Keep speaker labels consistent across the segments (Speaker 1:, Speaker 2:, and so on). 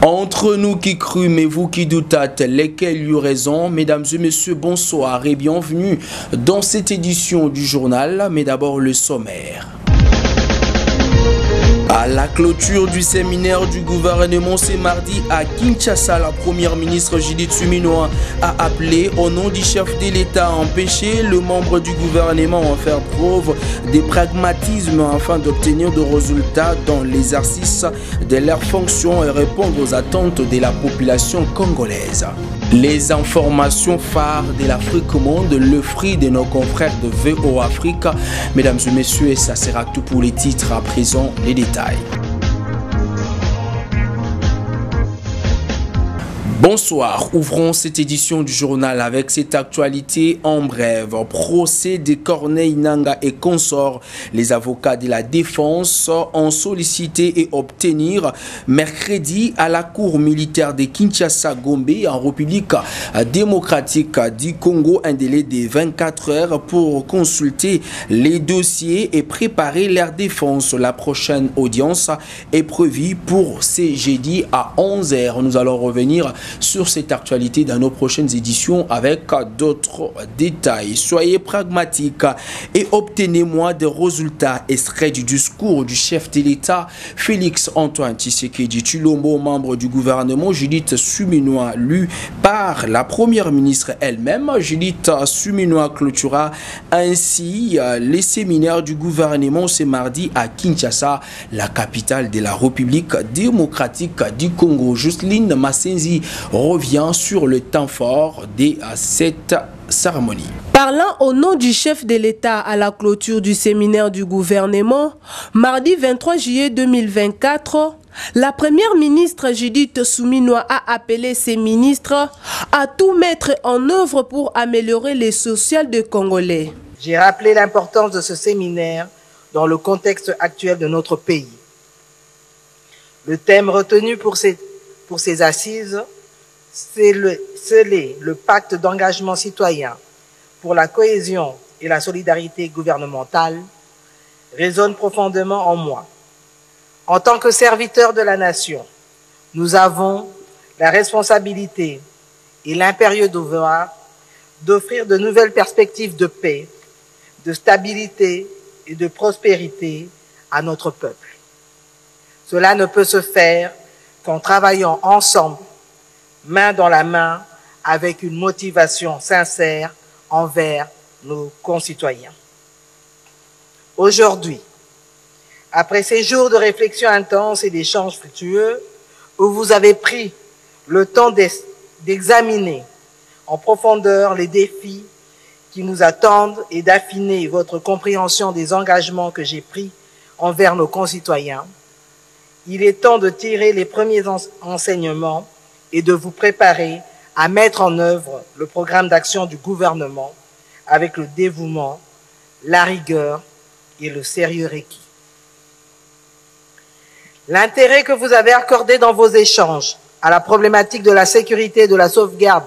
Speaker 1: Entre nous qui crûmes et vous qui doutâtes, lesquels eut raison? Mesdames et messieurs, bonsoir et bienvenue dans cette édition du journal, mais d'abord le sommaire. À la clôture du séminaire du gouvernement ce mardi à Kinshasa, la première ministre Judith Suminwa a appelé au nom du chef de l'État à empêcher le membre du gouvernement à faire preuve de pragmatisme afin d'obtenir des résultats dans l'exercice de leurs fonctions et répondre aux attentes de la population congolaise. Les informations phares de l'Afrique Monde, le fruit de nos confrères de VO Afrique. Mesdames et messieurs, ça sera tout pour les titres. À présent, les détails. Bonsoir, ouvrons cette édition du journal avec cette actualité en bref. Procès de Corneille Nangaa et consorts. Les avocats de la défense ont sollicité et obtenir mercredi à la cour militaire de Kinshasa-Gombe en République démocratique du Congo un délai de 24 heures pour consulter les dossiers et préparer leur défense. La prochaine audience est prévue pour ce jeudi à 11 h. Nous allons revenir sur cette actualité dans nos prochaines éditions avec d'autres détails. Soyez pragmatiques et obtenez-moi des résultats. Extrait du discours du chef de l'État Félix Antoine Tshisekedi Tshilombo, membre du gouvernement Judith Suminwa, lu par la première ministre elle-même. Judith Suminwa clôtura ainsi les séminaires du gouvernement ce mardi à Kinshasa, la capitale de la République démocratique du Congo. Jocelyne Massenzi revient sur le temps fort de cette cérémonie.
Speaker 2: Parlant au nom du chef de l'État à la clôture du séminaire du gouvernement, mardi 23 juillet 2024, la première ministre Judith Suminwa a appelé ses ministres à tout mettre en œuvre pour améliorer les social des Congolais.
Speaker 3: J'ai rappelé l'importance de ce séminaire dans le contexte actuel de notre pays. Le thème retenu pour ces assises, c'est le pacte d'engagement citoyen pour la cohésion et la solidarité gouvernementale résonne profondément en moi. En tant que serviteurs de la nation, nous avons la responsabilité et l'impérieux devoir d'offrir de nouvelles perspectives de paix, de stabilité et de prospérité à notre peuple. Cela ne peut se faire qu'en travaillant ensemble, main dans la main, avec une motivation sincère envers nos concitoyens. Aujourd'hui, après ces jours de réflexion intense et d'échanges fructueux, où vous avez pris le temps d'examiner en profondeur les défis qui nous attendent et d'affiner votre compréhension des engagements que j'ai pris envers nos concitoyens, il est temps de tirer les premiers enseignements et de vous préparer à mettre en œuvre le programme d'action du gouvernement avec le dévouement, la rigueur et le sérieux requis. L'intérêt que vous avez accordé dans vos échanges à la problématique de la sécurité et de la sauvegarde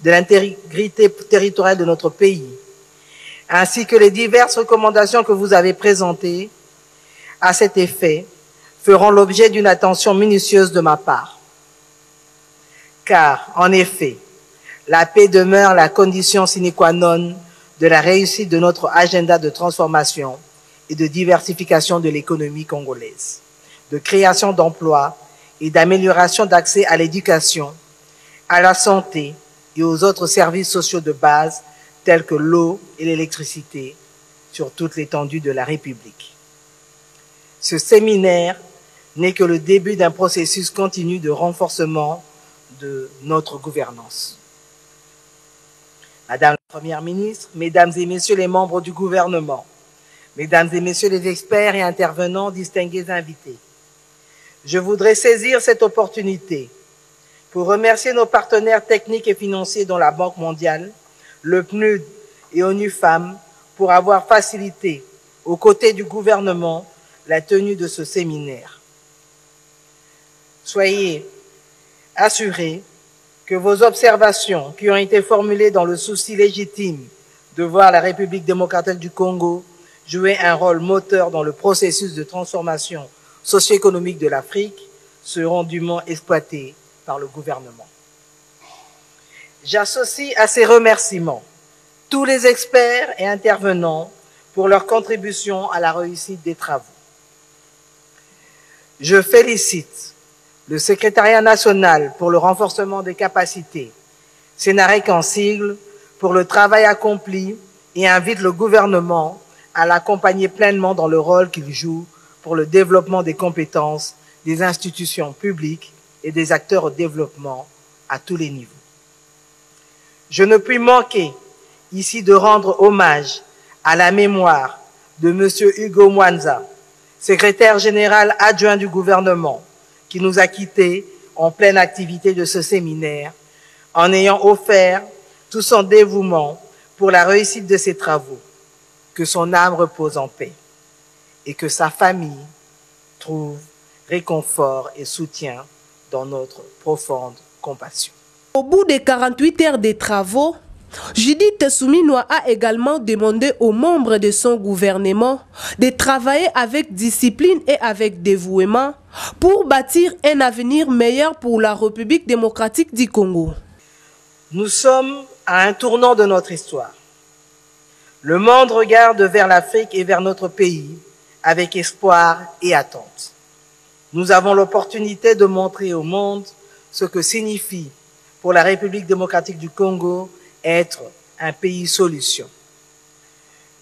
Speaker 3: de l'intégrité territoriale de notre pays, ainsi que les diverses recommandations que vous avez présentées à cet effet, feront l'objet d'une attention minutieuse de ma part. Car, en effet, la paix demeure la condition sine qua non de la réussite de notre agenda de transformation et de diversification de l'économie congolaise, de création d'emplois et d'amélioration d'accès à l'éducation, à la santé et aux autres services sociaux de base tels que l'eau et l'électricité sur toute l'étendue de la République. Ce séminaire n'est que le début d'un processus continu de renforcement de notre gouvernance. Madame la Première ministre, Mesdames et Messieurs les membres du gouvernement, Mesdames et Messieurs les experts et intervenants, distingués invités, je voudrais saisir cette opportunité pour remercier nos partenaires techniques et financiers dont la Banque mondiale, le PNUD et ONU Femmes pour avoir facilité, aux côtés du gouvernement, la tenue de ce séminaire. Soyez assurés que vos observations qui ont été formulées dans le souci légitime de voir la République démocratique du Congo jouer un rôle moteur dans le processus de transformation socio-économique de l'Afrique seront dûment exploités par le gouvernement. J'associe à ces remerciements tous les experts et intervenants pour leur contribution à la réussite des travaux. Je félicite le Secrétariat national pour le renforcement des capacités, Sénarec en sigle, pour le travail accompli et invite le gouvernement à l'accompagner pleinement dans le rôle qu'il joue pour le développement des compétences des institutions publiques et des acteurs au développement à tous les niveaux. Je ne puis manquer ici de rendre hommage à la mémoire de M. Hugo Mwanza, secrétaire général adjoint du gouvernement, qui nous a quittés en pleine activité de ce séminaire, en ayant offert tout son dévouement pour la réussite de ses travaux. Que son âme repose en paix et que sa famille trouve réconfort et soutien dans notre profonde compassion.
Speaker 2: Au bout des 48 heures de travaux, Judith Suminwa a également demandé aux membres de son gouvernement de travailler avec discipline et avec dévouement pour bâtir un avenir meilleur pour la République démocratique du Congo.
Speaker 3: Nous sommes à un tournant de notre histoire. Le monde regarde vers l'Afrique et vers notre pays avec espoir et attente. Nous avons l'opportunité de montrer au monde ce que signifie pour la République démocratique du Congo être un pays solution.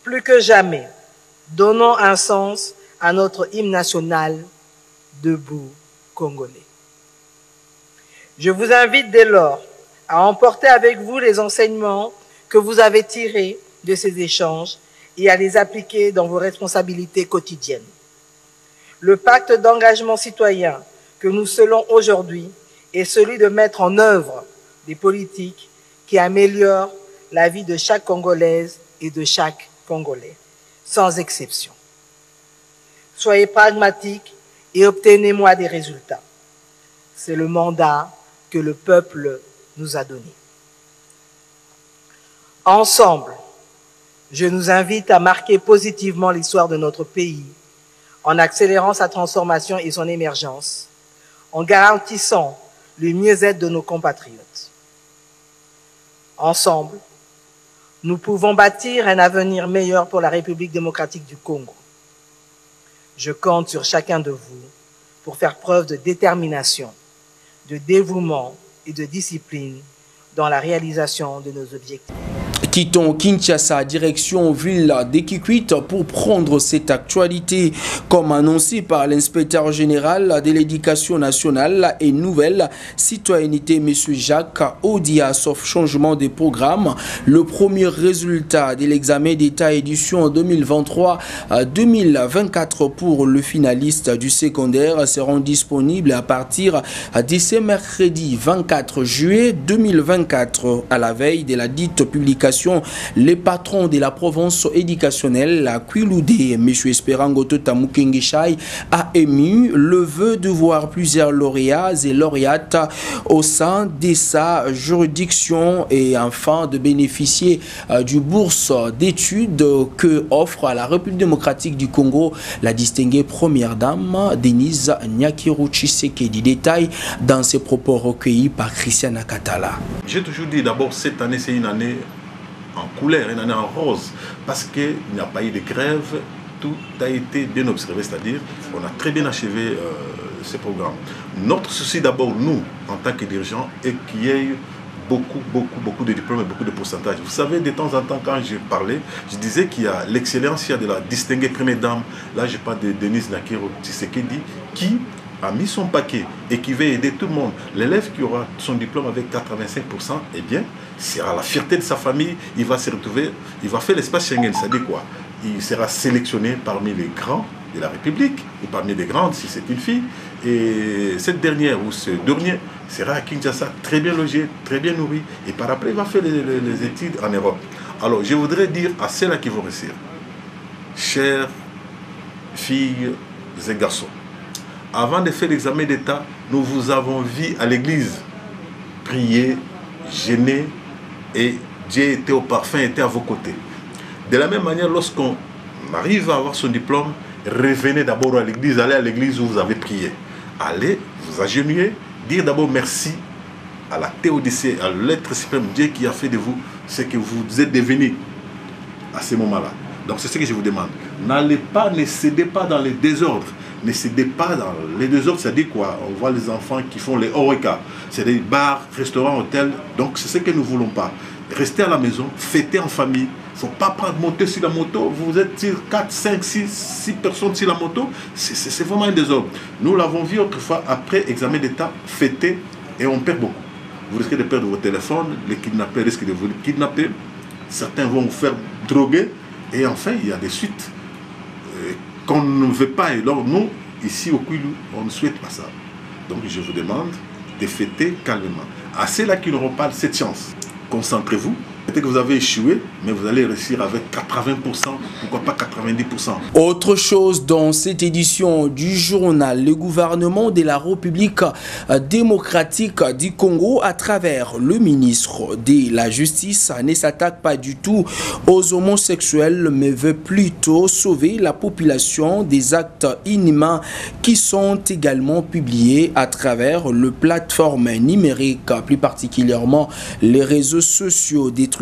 Speaker 3: Plus que jamais, donnons un sens à notre hymne national, Debout Congolais. Je vous invite dès lors à emporter avec vous les enseignements que vous avez tirés de ces échanges et à les appliquer dans vos responsabilités quotidiennes. Le pacte d'engagement citoyen que nous scellons aujourd'hui est celui de mettre en œuvre des politiques qui améliorent la vie de chaque Congolaise et de chaque Congolais, sans exception. Soyez pragmatiques et obtenez-moi des résultats. C'est le mandat que le peuple nous a donné. Ensemble, je nous invite à marquer positivement l'histoire de notre pays en accélérant sa transformation et son émergence, en garantissant le mieux-être de nos compatriotes. Ensemble, nous pouvons bâtir un avenir meilleur pour la République démocratique du Congo. Je compte sur chacun de vous pour faire preuve de détermination, de dévouement et de discipline dans la réalisation de nos objectifs.
Speaker 1: Quittons Kinshasa, direction ville d'Ekikwit pour prendre cette actualité. Comme annoncé par l'inspecteur général de l'éducation nationale et nouvelle citoyenneté, M. Jacques Odia, sauf changement de programme, le premier résultat de l'examen d'État édition 2023-2024 pour le finaliste du secondaire seront disponibles à partir de ce mercredi 24 juillet 2024 à la veille de la dite publication. Les patrons de la province éducationnelle, la Kwiloudé, M. Esperango Totamukengeshai, a émis le vœu de voir plusieurs lauréats et lauréates au sein de sa juridiction et enfin de bénéficier du bourse d'études que offre à la République démocratique du Congo la distinguée première dame Denise Nyakiru Tshisekedi. Détail dans ses propos recueillis par Christiana Katala.
Speaker 4: J'ai toujours dit d'abord cette année c'est une année en couleur, une année en rose, parce qu'il n'y a pas eu de grève, tout a été bien observé, c'est-à-dire on a très bien achevé ce programme. Notre souci d'abord, nous, en tant que dirigeants, est qu'il y ait beaucoup de diplômes et beaucoup de pourcentages. Vous savez, de temps en temps, quand je parlais, je disais qu'il y a l'excellence, il y a de la distinguée première dame, là je parle de Denise Nyakiru Tshisekedi, qui a mis son paquet et qui va aider tout le monde. L'élève qui aura son diplôme avec 85%, eh bien, sera la fierté de sa famille, il va se retrouver, il va faire l'espace Schengen, c'est-à-dire quoi? Il sera sélectionné parmi les grands de la République, ou parmi les grandes si c'est une fille, et cette dernière ou ce dernier sera à Kinshasa très bien logé, très bien nourri, et par après il va faire les études en Europe. Alors je voudrais dire à ceux-là qui vont réussir, chères filles et garçons, avant de faire l'examen d'État, nous vous avons vu à l'église prier, gêner, et Dieu était au parfum, était à vos côtés. De la même manière, lorsqu'on arrive à avoir son diplôme, revenez d'abord à l'église, allez à l'église où vous avez prié. Allez, vous vous agenouiller, dire d'abord merci à la théodicée, à l'être suprême, Dieu qui a fait de vous ce que vous êtes devenu à ce moment-là. Donc c'est ce que je vous demande. N'allez pas, ne cédez pas dans les désordres. Ne cédez pas dans les désordres, c'est-à-dire quoi? On voit les enfants qui font les horeca, c'est-à-dire bars, restaurants, hôtels. Donc c'est ce que nous ne voulons pas. Restez à la maison, fêtez en famille. Il ne faut pas monter sur la moto. Vous êtes sur 4, 5, 6 personnes sur la moto. C'est vraiment un désordre. Nous l'avons vu autrefois, après examen d'état, fêter, et on perd beaucoup. Vous risquez de perdre vos téléphones, les kidnappeurs risquent de vous kidnapper. Certains vont vous faire droguer. Et enfin, il y a des suites qu'on ne veut pas. Et alors, nous, ici au Kwilu, on ne souhaite pas ça. Donc, je vous demande de fêter calmement. À ceux-là qui n'auront pas cette chance, concentrez-vous. Peut-être que vous avez échoué, mais vous allez réussir avec 80%, pourquoi pas 90%.
Speaker 1: Autre chose dans cette édition du journal, le gouvernement de la République démocratique du Congo, à travers le ministre de la Justice, ne s'attaque pas du tout aux homosexuels, mais veut plutôt sauver la population des actes inhumains qui sont également publiés à travers le plateforme numérique, plus particulièrement les réseaux sociaux, détruisant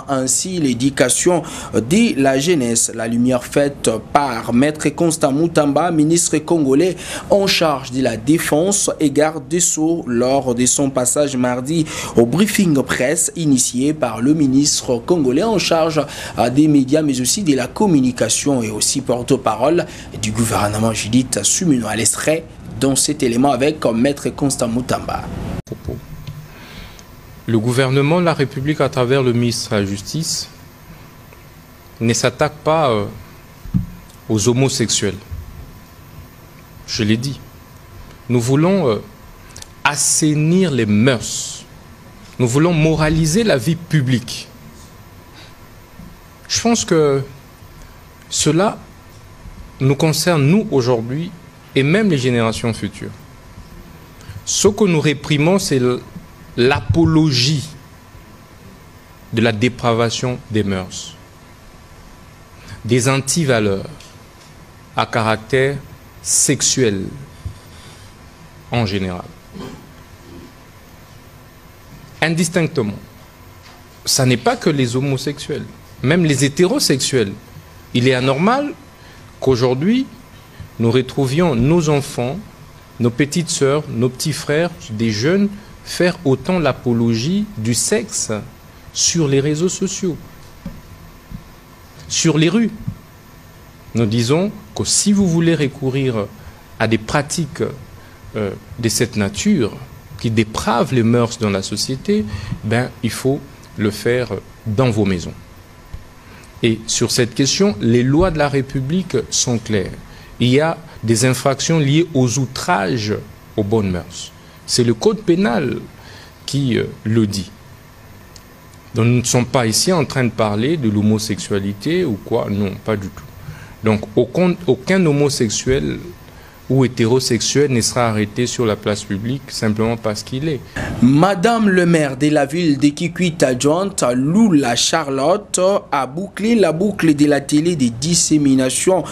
Speaker 1: ainsi l'éducation de la jeunesse. La lumière faite par Maître Constant Moutamba, ministre congolais en charge de la défense et garde des Sceaux, lors de son passage mardi au briefing presse initié par le ministre congolais en charge des médias, mais aussi de la communication et aussi porte-parole du gouvernement, Judith Suminwa. L'extrait dans cet élément avec Maître Constant Moutamba.
Speaker 5: Le gouvernement de la République, à travers le ministre de la Justice, ne s'attaque pas aux homosexuels. Je l'ai dit. Nous voulons assainir les mœurs. Nous voulons moraliser la vie publique. Je pense que cela nous concerne, nous, aujourd'hui, et même les générations futures. Ce que nous réprimons, c'est l'apologie de la dépravation des mœurs, des antivaleurs à caractère sexuel en général. Indistinctement. Ça n'est pas que les homosexuels, même les hétérosexuels. Il est anormal qu'aujourd'hui, nous retrouvions nos enfants, nos petites sœurs, nos petits frères, des jeunes, faire autant l'apologie du sexe sur les réseaux sociaux, sur les rues. Nous disons que si vous voulez recourir à des pratiques de cette nature qui dépravent les mœurs dans la société, ben, il faut le faire dans vos maisons. Et sur cette question, les lois de la République sont claires. Il y a des infractions liées aux outrages aux bonnes mœurs. C'est le code pénal qui le dit. Donc nous ne sommes pas ici en train de parler de l'homosexualité ou quoi, non, pas du tout. Donc aucun homosexuel ou hétérosexuel ne sera arrêté sur la place publique simplement parce qu'il est.
Speaker 1: Madame le maire de la ville de Kikwit adjointe, Lula Charlotte, a bouclé la boucle de la télé de dissémination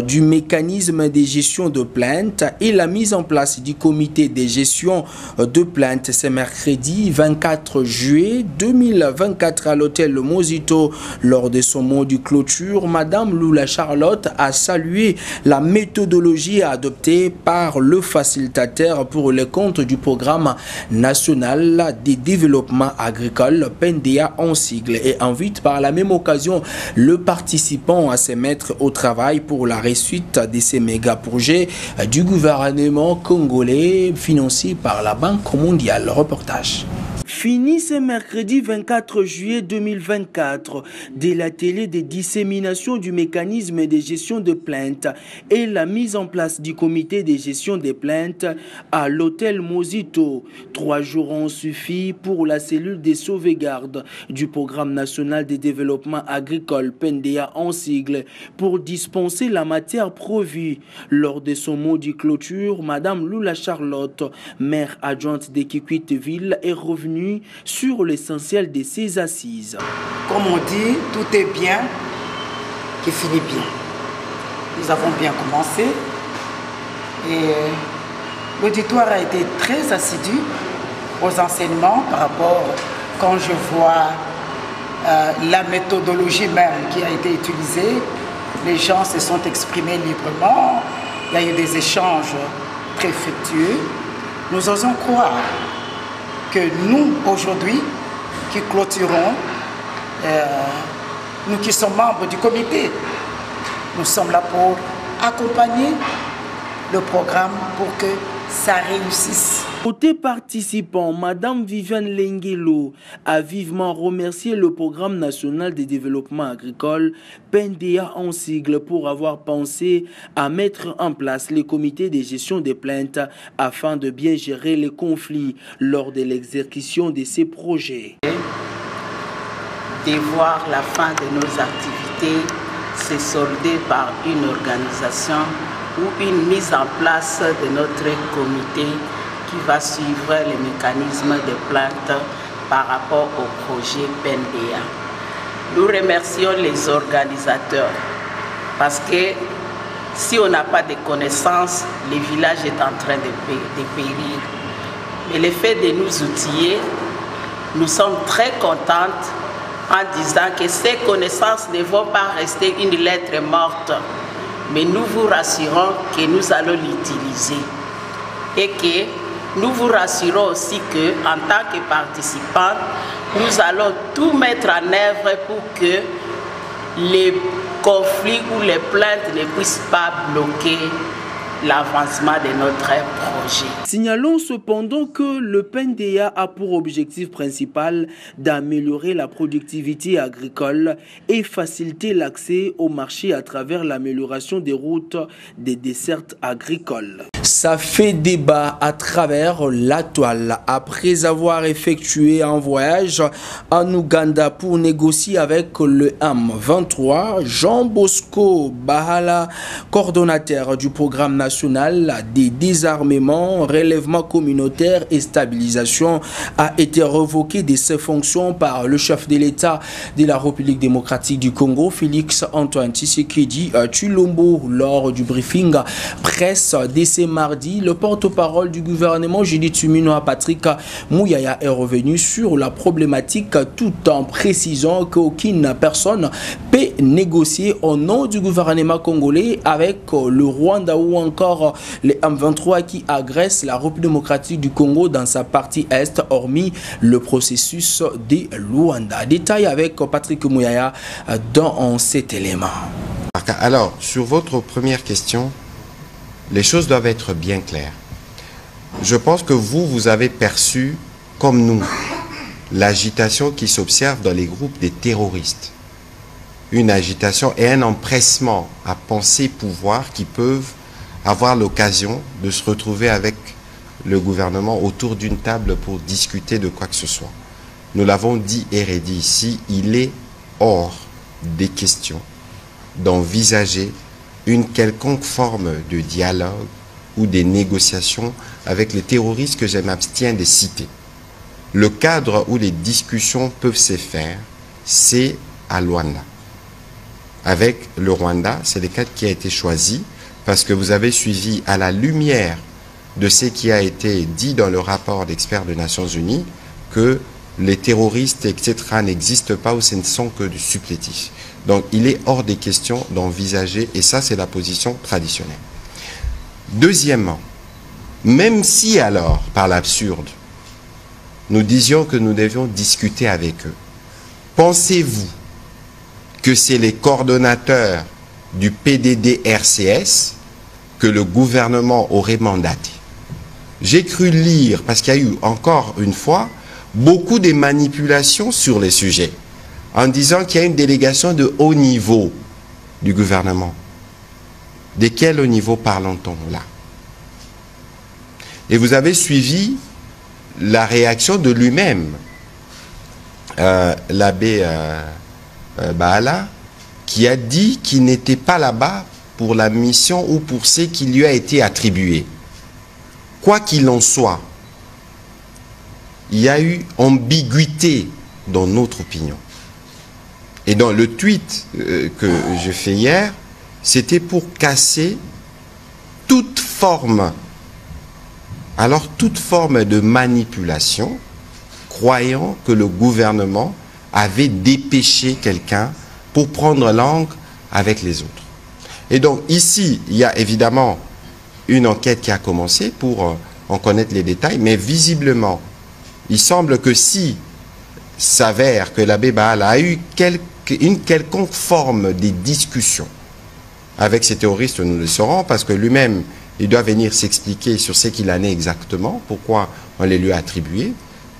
Speaker 1: du mécanisme de gestion de plaintes et la mise en place du comité de gestion de plaintes. C'est mercredi 24 juillet 2024 à l'hôtel Mosito. Lors de son mot de clôture, Madame Lula Charlotte a salué la méthodologie adoptée par le facilitateur pour les comptes du programme national de développement agricole, PNDA en sigle, et invite par la même occasion le participant à se mettre au travail pour la réussite de ces méga projets du gouvernement congolais financés par la Banque mondiale. Reportage. Fini ce mercredi 24 juillet 2024 de la télé de dissémination du mécanisme de gestion de plaintes et la mise en place du comité de gestion des plaintes à l'hôtel Mosito. 3 jours ont suffi pour la cellule de sauvegarde du programme national de développement agricole PNDA en sigle pour dispenser la matière provue. Lors de son mot de clôture, Madame Lula Charlotte, maire adjointe de Kikwit-Ville, est revenue sur l'essentiel de ces assises.
Speaker 6: Comme on dit, tout est bien qui finit bien.. Nous avons bien commencé et L'auditoire a été très assidu aux enseignements par rapport, quand je vois la méthodologie même qui a été utilisée, les gens se sont exprimés librement, il y a eu des échanges très fructueux. Nous osons croire que nous, aujourd'hui, qui clôturons, nous qui sommes membres du comité, nous sommes là pour accompagner le programme pour que ça réussisse.
Speaker 1: Côté participant, Madame Viviane Lenguelo a vivement remercié le Programme national de développement agricole, PNDA en sigle, pour avoir pensé à mettre en place les comités de gestion des plaintes afin de bien gérer les conflits lors de l'exécution de ces projets.
Speaker 7: De voir la fin de nos activités se solder par une organisation ou une mise en place de notre comité qui va suivre les mécanismes de plainte par rapport au projet PNDA. Nous remercions les organisateurs parce que si on n'a pas de connaissances, le village est en train de périr. Mais le fait de nous outiller, nous sommes très contentes en disant que ces connaissances ne vont pas rester une lettre morte. Mais nous vous rassurons que nous allons l'utiliser et que nous vous rassurons aussi qu'en tant que participants, nous allons tout mettre en œuvre pour que les conflits ou les plaintes ne puissent pas bloquer l'avancement de notre projet.
Speaker 1: Signalons cependant que le PNDA a pour objectif principal d'améliorer la productivité agricole et faciliter l'accès au marché à travers l'amélioration des routes des dessertes agricoles. Ça fait débat à travers la toile. Après avoir effectué un voyage en Ouganda pour négocier avec le M23, Jean Bosco Bahala, coordonnateur du programme national des désarmements, relèvement communautaire et stabilisation, a été revoqué de ses fonctions par le chef de l'État de la République démocratique du Congo, Félix Antoine Tshisekedi Tshilombo. Lors du briefing presse de ce mardi, le porte-parole du gouvernement, Judith Suminwa Patrick Muyaya, est revenu sur la problématique tout en précisant qu'aucune personne peut négocier au nom du gouvernement congolais avec le Rwanda ou encore les M23 qui agressent la République démocratique du Congo dans sa partie est, hormis le processus de Luanda. Détail avec Patrick Muyaya dans cet élément.
Speaker 8: Alors, sur votre première question, les choses doivent être bien claires. Je pense que vous avez perçu, comme nous, l'agitation qui s'observe dans les groupes des terroristes. Une agitation et un empressement à penser pouvoir qui peuvent avoir l'occasion de se retrouver avec le gouvernement autour d'une table pour discuter de quoi que ce soit. Nous l'avons dit et redit ici, il est hors des questions d'envisager une quelconque forme de dialogue ou des négociations avec les terroristes que je m'abstiens de citer. Le cadre où les discussions peuvent se faire, c'est à Luanda. Avec le Rwanda, c'est le cadre qui a été choisi parce que vous avez suivi à la lumière de ce qui a été dit dans le rapport d'experts des Nations Unies que les terroristes, etc. n'existent pas ou ce ne sont que du supplétif. Donc il est hors des questions d'envisager, et ça c'est la position traditionnelle. Deuxièmement, même si alors, par l'absurde, nous disions que nous devions discuter avec eux, pensez-vous que c'est les coordonnateurs du PDD-RCS que le gouvernement aurait mandaté? J'ai cru lire, parce qu'il y a eu encore une fois beaucoup de manipulations sur les sujets, en disant qu'il y a une délégation de haut niveau du gouvernement. De quel haut niveau parlons-nous là? Et vous avez suivi la réaction de lui-même, l'abbé Bahala, qui a dit qu'il n'était pas là-bas pour la mission ou pour ce qui lui a été attribué. Quoi qu'il en soit, il y a eu ambiguïté dans notre opinion. Et dans le tweet que je fais hier, c'était pour casser toute forme alors toute forme de manipulation, croyant que le gouvernement avait dépêché quelqu'un pour prendre langue avec les autres. Et donc ici, il y a évidemment une enquête qui a commencé pour en connaître les détails, mais visiblement, il semble que si s'avère que l'abbé Baal a eu une quelconque forme de discussion avec ces terroristes, nous le saurons, parce que lui-même, il doit venir s'expliquer sur ce qu'il en est exactement, pourquoi on les lui a attribués.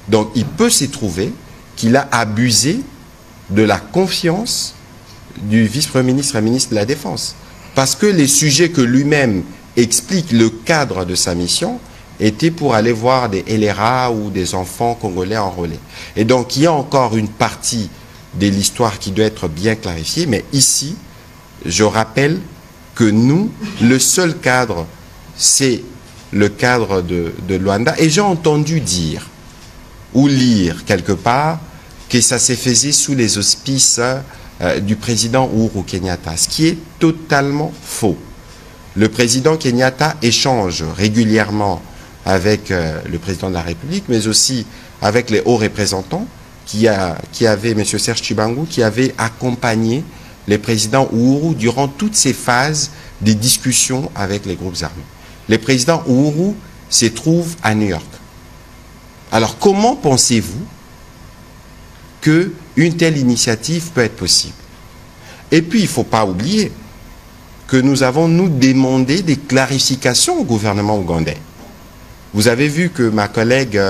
Speaker 8: Donc il peut s'y trouver qu'il a abusé de la confiance du vice-premier ministre et ministre de la Défense. Parce que les sujets que lui-même explique, le cadre de sa mission, était pour aller voir des LRA ou des enfants congolais enrôlés. Et donc il y a encore une partie de l'histoire qui doit être bien clarifiée, mais ici, je rappelle que nous, le seul cadre, c'est le cadre de Luanda. Et j'ai entendu dire, ou lire quelque part, que ça s'est fait sous les auspices du président Uhuru Kenyatta, ce qui est totalement faux. Le président Kenyatta échange régulièrement avec le président de la République, mais aussi avec les hauts représentants qui avaient, M. Serge Chibangu, qui avait accompagné le président Uhuru durant toutes ces phases des discussions avec les groupes armés. Le président Uhuru se trouve à New York. Alors comment pensez-vous qu'une telle initiative peut être possible? Et puis il ne faut pas oublier que nous avons, nous, demandé des clarifications au gouvernement ougandais. Vous avez vu que ma collègue,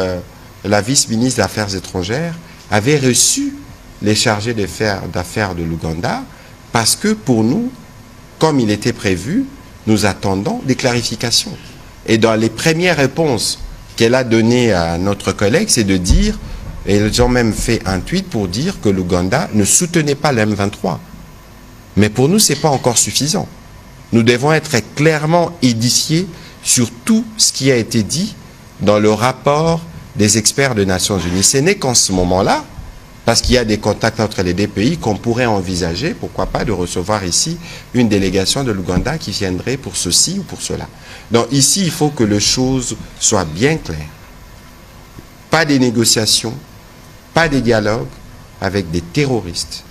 Speaker 8: la vice-ministre des Affaires étrangères, avait reçu les chargés d'affaires de l'Ouganda parce que pour nous, comme il était prévu, nous attendons des clarifications. Et dans les premières réponses qu'elle a données à notre collègue, c'est de dire, et ils ont même fait un tweet pour dire que l'Ouganda ne soutenait pas le M23. Mais pour nous, ce n'est pas encore suffisant. Nous devons être clairement édifiés sur tout ce qui a été dit dans le rapport des experts des Nations Unies. Ce n'est qu'en ce moment-là, parce qu'il y a des contacts entre les deux pays, qu'on pourrait envisager, pourquoi pas, de recevoir ici une délégation de l'Ouganda qui viendrait pour ceci ou pour cela. Donc ici, il faut que les choses soient bien claires. Pas de négociations, pas de dialogue avec des terroristes.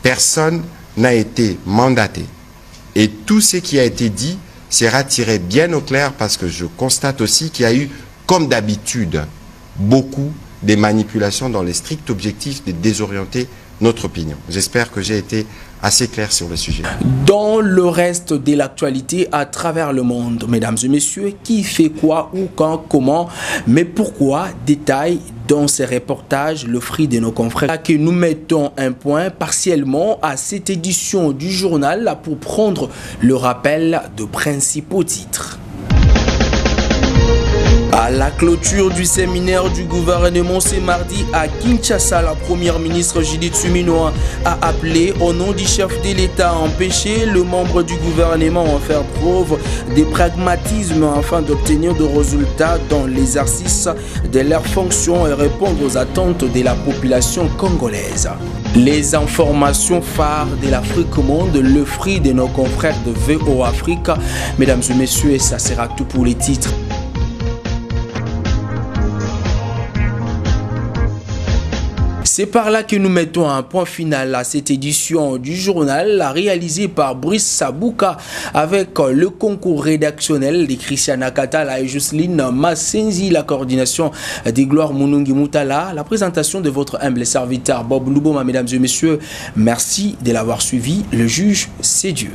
Speaker 8: Personne n'a été mandaté. Et tout ce qui a été dit sera tiré bien au clair, parce que je constate aussi qu'il y a eu, comme d'habitude, beaucoup de manipulations dans les stricts objectifs de désorienter notre opinion. J'espère que j'ai été assez clair sur le sujet.
Speaker 1: Dans le reste de l'actualité à travers le monde, mesdames et messieurs, qui fait quoi, où, quand, comment, mais pourquoi, détail dans ces reportages, le fruit de nos confrères, que nous mettons un point partiellement à cette édition du journal pour prendre le rappel de principaux titres. À la clôture du séminaire du gouvernement ce mardi à Kinshasa, la première ministre Judith Suminwa a appelé au nom du chef de l'État à empêcher le membre du gouvernement à faire preuve de pragmatisme afin d'obtenir des résultats dans l'exercice de leurs fonctions et répondre aux attentes de la population congolaise. Les informations phares de l'Afrique Monde, le fruit de nos confrères de VO Afrique. Mesdames et messieurs, ça sera tout pour les titres. C'est par là que nous mettons un point final à cette édition du journal réalisée par Brice Sabouka avec le concours rédactionnel de Christian Nakatala et Jocelyne Massenzi, la coordination des Gloires Munungi Moutala, la présentation de votre humble serviteur Bob Luboma. Mesdames et messieurs, merci de l'avoir suivi. Le juge, c'est Dieu.